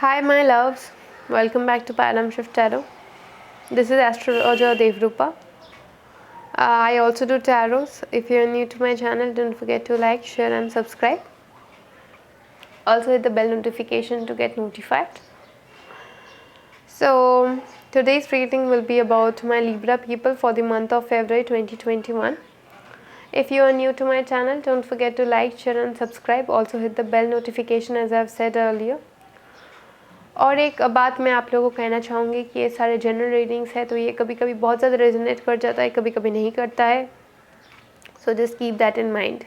Hi, my loves. Welcome back to Paradigm Shift Tarot. This is astrologer Devrupa. I also do tarots. If you're new to my channel, don't forget to like, share, and subscribe. Also, hit the bell notification to get notified. So, today's reading will be about my Libra people for the month of February 2021. If you are new to my channel, don't forget to like, share, and subscribe. Also, hit the bell notification as I've said earlier. और एक बात मैं आप लोगों को कहना चाहूँगी कि ये सारे जनरल रीडिंग्स है तो ये कभी कभी बहुत ज़्यादा रेजोनेट कर जाता है, कभी कभी नहीं करता है. So just keep that in mind.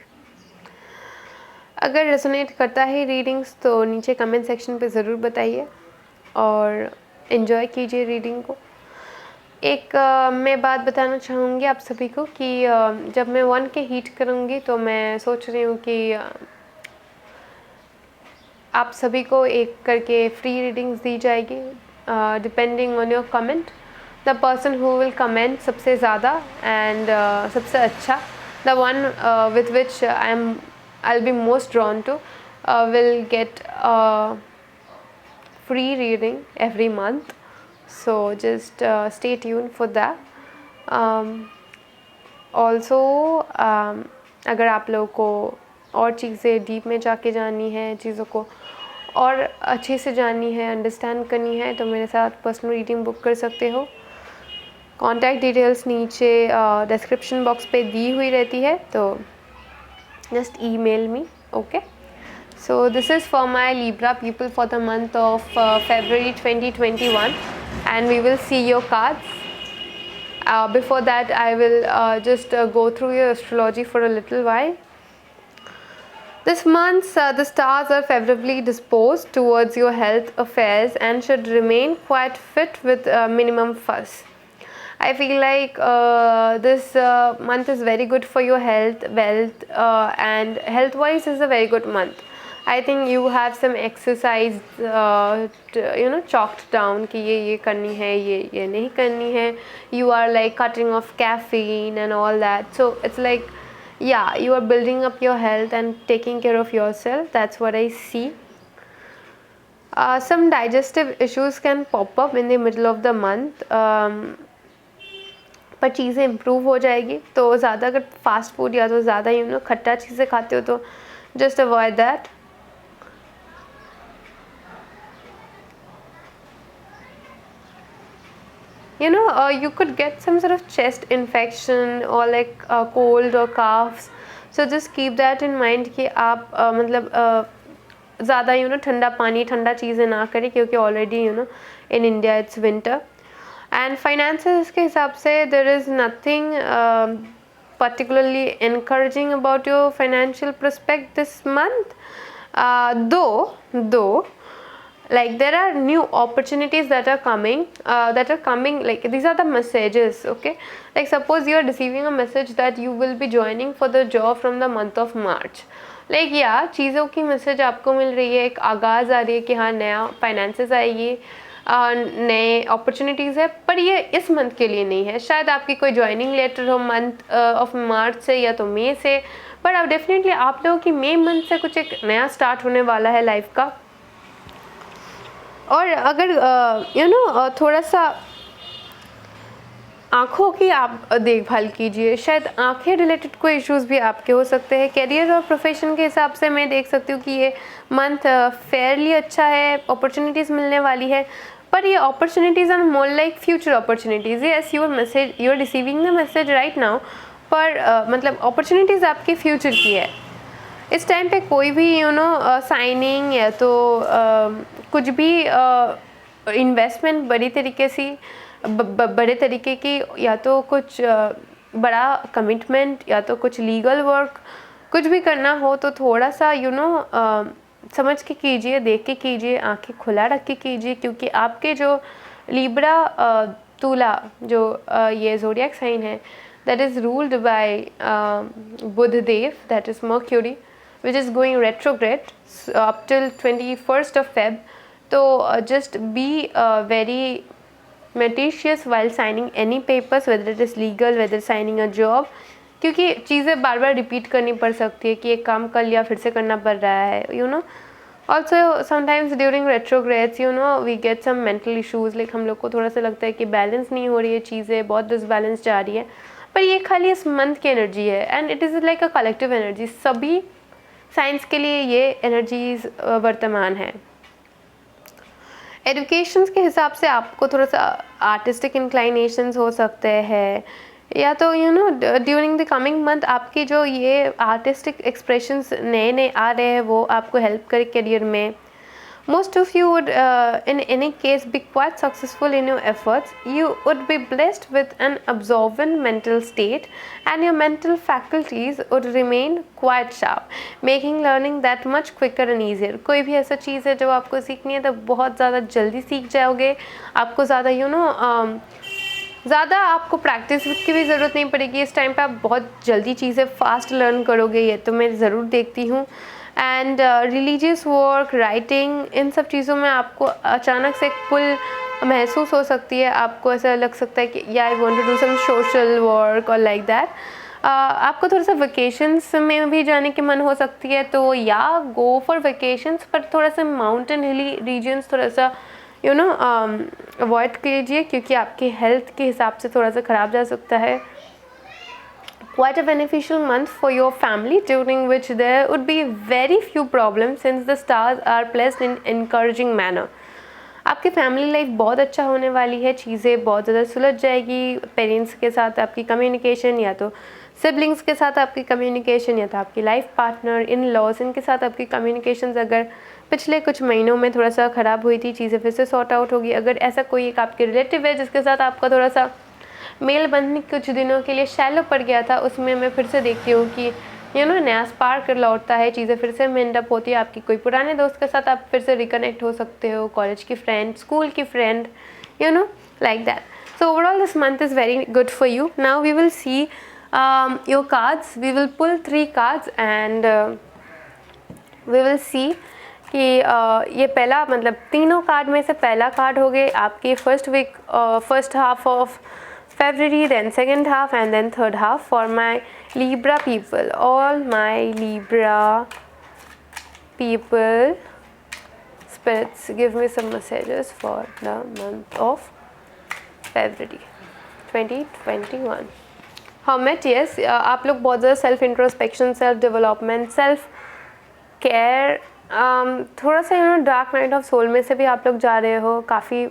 अगर रेजोनेट करता है रीडिंग्स तो नीचे कमेंट सेक्शन पे ज़रूर बताइए और इन्जॉय कीजिए रीडिंग को. एक मैं बात बताना चाहूँगी आप सभी को कि जब मैं 1 के हीट करूँगी तो मैं सोच रही हूँ कि आप सभी को एक करके फ्री रीडिंग्स दी जाएगी depending on your comment. The person who will comment सबसे ज़्यादा एंड सबसे अच्छा, the one with which I'll be most drawn to will get a free reading every month. So just stay tuned for that. Also अगर आप लोगों को और चीज़ें डीप में जाके जाननी है, चीज़ों को और अच्छे से जाननी है, अंडरस्टैंड करनी है तो मेरे साथ पर्सनल रीडिंग बुक कर सकते हो. कॉन्टैक्ट डिटेल्स नीचे डिस्क्रिप्शन बॉक्स पे दी हुई रहती है तो just email me. Okay, so this is for my Libra people for the month of February 2021 and we will see your cards. Before that I will just go through your astrology for a little while. This month, the stars are favorably disposed towards your health affairs and should remain quite fit with minimum fuss. I feel like this month is very good for your health, wealth, and health-wise is a very good month. I think you have some exercise, chalked down कि ये करनी है, ये नहीं करनी है. You are like cutting off caffeine and all that. So it's like, yeah, you are building up your health and taking care of yourself. That's what I see. Some digestive issues can pop up in the middle of the month. पर चीज़ें improve हो जाएगी. तो ज़्यादा अगर fast food या तो ज़्यादा खट्टा चीज़ें खाते हो तो just avoid that. You could get some sort of chest infection or like cold or coughs. So just keep that in mind कि आप मतलब ज़्यादा ठंडा पानी, ठंडा चीज़ें ना करें क्योंकि already in India it's winter. And finances के हिसाब से there is nothing particularly encouraging about your financial prospect this month. Though like there are new opportunities that are coming like these are the messages. Okay, like suppose you are receiving a message that you will be joining for the job from the month of March. like चीज़ों की message आपको मिल रही है, एक आगाज़ आ रही है कि हाँ नया फाइनेंसेस आएगी, नए अपॉर्चुनिटीज़ है. पर ये इस मंथ के लिए नहीं है. शायद आपकी कोई ज्वाइनिंग लेटर हो मंथ ऑफ मार्च से या तो मई से, पर अब डेफिनेटली आप लोगों की मई मंथ से कुछ एक नया स्टार्ट होने वाला है लाइफ का. और अगर थोड़ा सा आँखों की आप देखभाल कीजिए. शायद आँखें रिलेटेड कोई इश्यूज़ भी आपके हो सकते हैं. करियर और प्रोफेशन के हिसाब से मैं देख सकती हूँ कि ये मंथ फेयरली अच्छा है, अपॉर्चुनिटीज़ मिलने वाली है. पर ये opportunities are more like future opportunities. Yes, you are receiving the message right now, पर मतलब अपॉर्चुनिटीज़ आपके फ्यूचर की है. इस टाइम पे कोई भी साइनिंग या तो कुछ भी इन्वेस्टमेंट बड़े तरीके की, या तो कुछ बड़ा कमिटमेंट, या तो कुछ लीगल वर्क, कुछ भी करना हो तो थोड़ा सा समझ के कीजिए, देख के कीजिए, आंखें खुला रख के कीजिए. क्योंकि आपके जो लिब्रा तुला जो ये ज़ोडिएक साइन है, that is ruled by Buddhadev, that is Mercury, which is going retrograde up till 21st of Feb. So just be very meticulous while signing any papers, whether it is legal, whether signing a job. क्योंकि चीज़ें बार बार repeat करनी पड़ सकती है कि एक काम कर लिया फिर से करना पड़ रहा है. Also sometimes during retrogrades we get some mental issues, like हम लोग को थोड़ा सा लगता है कि बैलेंस नहीं हो रही है चीज़ें, बहुत डिसबैलेंस जा रही है, पर ये खाली इस मंथ की एनर्जी है and it is like a collective energy. सभी साइंस के लिए ये एनर्जीज वर्तमान है। एजुकेशन के हिसाब से आपको थोड़ा सा आर्टिस्टिक इंक्लाइनेशंस हो सकते हैं, या तो ड्यूरिंग द कमिंग मंथ आपकी जो ये आर्टिस्टिक एक्सप्रेशंस नए नए आ रहे हैं वो आपको हेल्प करे करियर में। Most of you would in any case be quite successful in your efforts. You would be blessed with an absorbent mental state and your mental faculties would remain quite sharp, making learning that much quicker and easier. कोई भी ऐसा चीज़ है जो आपको सीखनी है तो बहुत ज़्यादा जल्दी सीख जाओगे, आपको ज़्यादा ज़्यादा आपको प्रैक्टिस की भी ज़रूरत नहीं पड़ेगी। इस टाइम पे आप बहुत जल्दी चीज़ें फास्ट लर्न करोगे, ये तो मैं ज़रूर देखती हूँ। एंड रिलीजियस वर्क, राइटिंग, इन सब चीज़ों में आपको अचानक से एक पुल महसूस हो सकती है, आपको ऐसा लग सकता है कि या I want to do some social work और लाइक दैट। आपको थोड़ा सा वेकेशंस में भी जाने की मन हो सकती है, तो या गो फॉर वेकेशंस, पर थोड़ा सा माउंटेन हिली रीजन्स थोड़ा सा अवॉइड कीजिए, क्योंकि आपकी हेल्थ के हिसाब से थोड़ा सा ख़राब जा सकता है। Quite a beneficial month for your family, during which there would be very few problems since the stars are placed in encouraging manner. आपकी फैमिली लाइफ बहुत अच्छा होने वाली है, चीज़ें बहुत ज़्यादा सुलझ जाएगी। पेरेंट्स के साथ आपकी कम्युनिकेशन, या तो सिबलिंग्स के साथ आपकी कम्युनिकेशन, या तो आपकी लाइफ पार्टनर, इन लॉज, इनके साथ आपकी कम्युनिकेशन अगर पिछले कुछ महीनों में थोड़ा सा ख़राब हुई थी, चीज़ें फिर से सॉर्ट आउट होगी। अगर ऐसा कोई एक आपके रिलेटिव है जिसके साथ आपका थोड़ा सा मेल बंधने कुछ दिनों के लिए शैलो पड़ गया था, उसमें मैं फिर से देखती हूँ कि नया स्पार्क लौटता है, चीज़ें फिर से मेंडअप होती है। आपकी कोई पुराने दोस्त के साथ आप फिर से रिकनेक्ट हो सकते हो, कॉलेज की फ्रेंड, स्कूल की friend, like that. So overall this month is very good for you. Now we will see your cards, we will pull 3 cards and we will see कि ये पहला, मतलब तीनों कार्ड में से पहला कार्ड हो गए आपकी first half of February, then second half, and then third half for my Libra people. All my Libra people, spirits, give me some messages for the month of February 2021. Hermit, yes, आप लोग बहुत ज़्यादा self introspection, self development, self care, थोड़ा सा dark night of soul में से भी आप लोग जा रहे हो। काफ़ी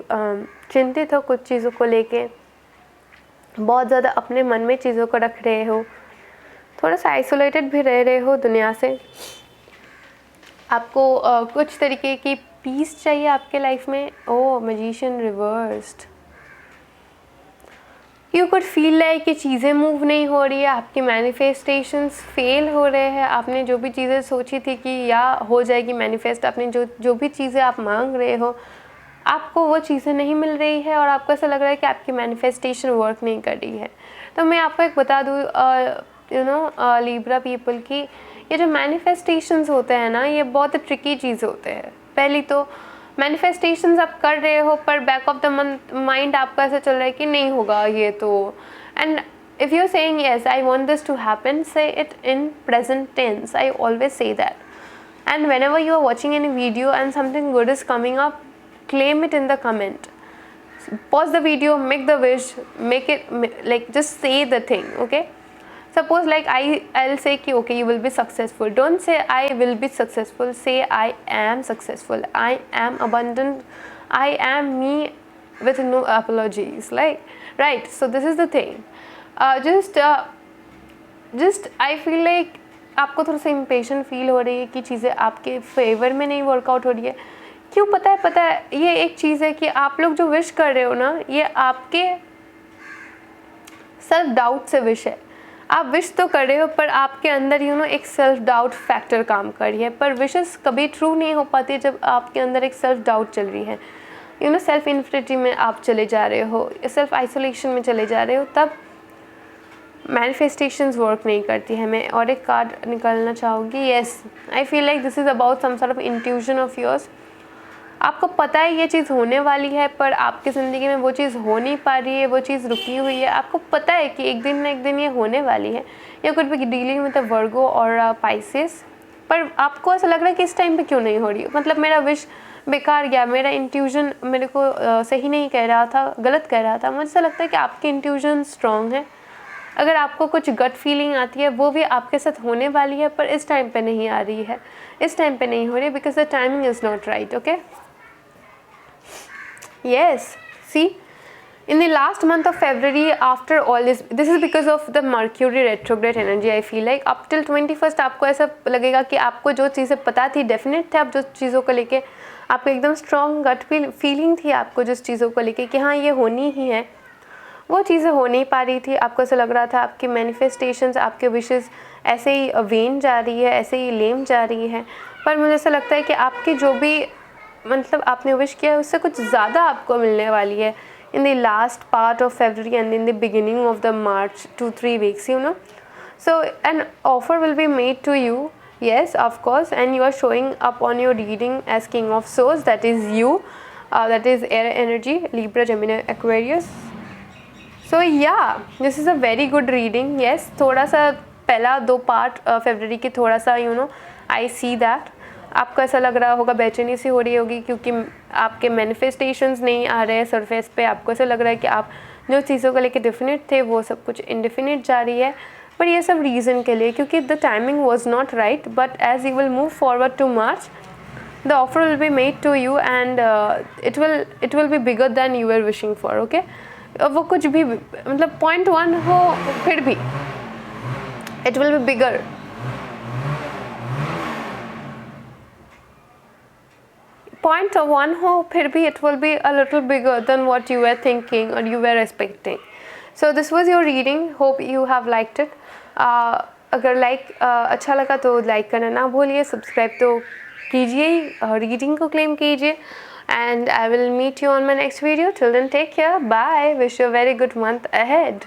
चिंतित हो कुछ चीज़ों को लेके, बहुत ज़्यादा अपने मन में चीज़ों को रख रहे हो, थोड़ा सा आइसोलेटेड भी रह रहे हो दुनिया से। आपको कुछ तरीके की पीस चाहिए आपके लाइफ में। Oh, magician reversed. You could feel like कि चीज़ें मूव नहीं हो रही है, आपकी मैनिफेस्टेशंस फेल हो रहे हैं। आपने जो भी चीज़ें सोची थी कि या हो जाएगी मैनिफेस्ट, आपने जो भी चीज़ें आप मांग रहे हो, आपको वो चीज़ें नहीं मिल रही है और आपको ऐसा लग रहा है कि आपकी मैनिफेस्टेशन वर्क नहीं कर रही है। तो मैं आपको एक बता दूँ लीब्रा पीपल की, ये जो मैनिफेस्टेशंस होते हैं ना, ये बहुत ट्रिकी चीज़ होते हैं। पहली तो मैनिफेस्टेशंस आप कर रहे हो, पर बैक ऑफ द माइंड आपका ऐसा चल रहा है कि नहीं होगा ये तो। And if you are saying yes I want this to happen, say it in present tense. I always say that. And whenever you are watching any video and something good is coming up, claim it in the comment, pause the video, make the wish, make it like just say the thing. Okay, suppose like I'll say ki okay you will be successful. Don't say I will be successful, say I am successful, I am abundant, I am me, with no apologies, like, right? So this is the thing. just I feel like आपको थोड़ा सा impatient feel हो रही है कि चीज़ें आपके favour में नहीं वर्कआउट हो रही है। क्यों? पता है ये एक चीज़ है कि आप लोग जो विश कर रहे हो ना, ये आपके सेल्फ डाउट से विश है। आप विश तो कर रहे हो, पर आपके अंदर एक सेल्फ डाउट फैक्टर काम कर रही है। पर विशेस कभी ट्रू नहीं हो पाती जब आपके अंदर एक सेल्फ डाउट चल रही है। सेल्फ इन्फिनिटी में आप चले जा रहे हो, सेल्फ आइसोलेशन में चले जा रहे हो, तब मैनिफेस्टेशंस वर्क नहीं करती है। मैं और एक कार्ड निकालना चाहूँगी। Yes, I feel like this is about some sort of intuition of yours. आपको पता है ये चीज़ होने वाली है, पर आपकी ज़िंदगी में वो चीज़ हो नहीं पा रही है, वो चीज़ रुकी हुई है। आपको पता है कि एक दिन ना एक दिन ये होने वाली है। या कुछ भी डीलिंग विद वर्गो और पाइसेस, पर आपको ऐसा लग रहा है कि इस टाइम पे क्यों नहीं हो रही, मतलब मेरा विश बेकार गया, मेरा इंट्यूजन मेरे को सही नहीं कह रहा था, गलत कह रहा था। मुझे ऐसा लगता है कि आपकी इंट्यूजन स्ट्रॉन्ग है। अगर आपको कुछ गट फीलिंग आती है वो भी आपके साथ होने वाली है, पर इस टाइम पे नहीं आ रही है, इस टाइम पे नहीं हो रही, because the timing is not right. Okay, yes, see, in the last month of February, after all this is because of the Mercury retrograde energy. I feel like up till 21st आपको ऐसा लगेगा कि आपको जो चीज़ें पता थी, definite थे, आप जो चीज़ों को लेके आपको एकदम स्ट्रॉन्ग गट फीलिंग थी आपको जिस चीज़ों को लेके कि हाँ ये होनी ही है, वो चीज़ें हो नहीं पा रही थी। आपको ऐसा लग रहा था आपकी मैनिफेस्टेशंस, आपके विशेस ऐसे ही वेन जा रही है, ऐसे ही लेम जा रही है। पर मुझे ऐसा लगता है कि आपकी जो भी मतलब आपने विश किया है उससे कुछ ज़्यादा आपको मिलने वाली है in the last part of February and in the beginning of the March, 2-3 weeks, you know. So an offer will be made to you, yes, of course, and you are showing up on your reading as King of Swords, that is you, that is air energy, Libra, Gemini, Aquarius. So yeah, this is a very good reading. Yes, थोड़ा सा पहला 2 part फरवरी की थोड़ा सा you know I see that आपको ऐसा लग रहा होगा, बेचैनी सी हो रही होगी क्योंकि आपके मैनिफेस्टेशंस नहीं आ रहे हैं सरफेस पे। आपको ऐसा लग रहा है कि आप जो चीज़ों को लेके डेफिनेट थे वो सब कुछ इनडेफिनेट जा रही है, पर ये सब रीज़न के लिए क्योंकि the timing was not right. But as you will move forward to March, the offer will be made to you and it will be bigger than you are wishing for. Okay, वो कुछ भी मतलब 0.1 हो फिर भी it will be बिगर, 0.1 हो फिर भी it will be a little bigger than what you were thinking or you were expecting. So this was your reading. Hope you have liked it. अगर अच्छा लगा तो लाइक करना ना भूलिए, सब्सक्राइब तो कीजिए ही, रीडिंग को क्लेम कीजिए, and I will meet you on my next video. Till then, take care. Bye. Wish you a very good month ahead.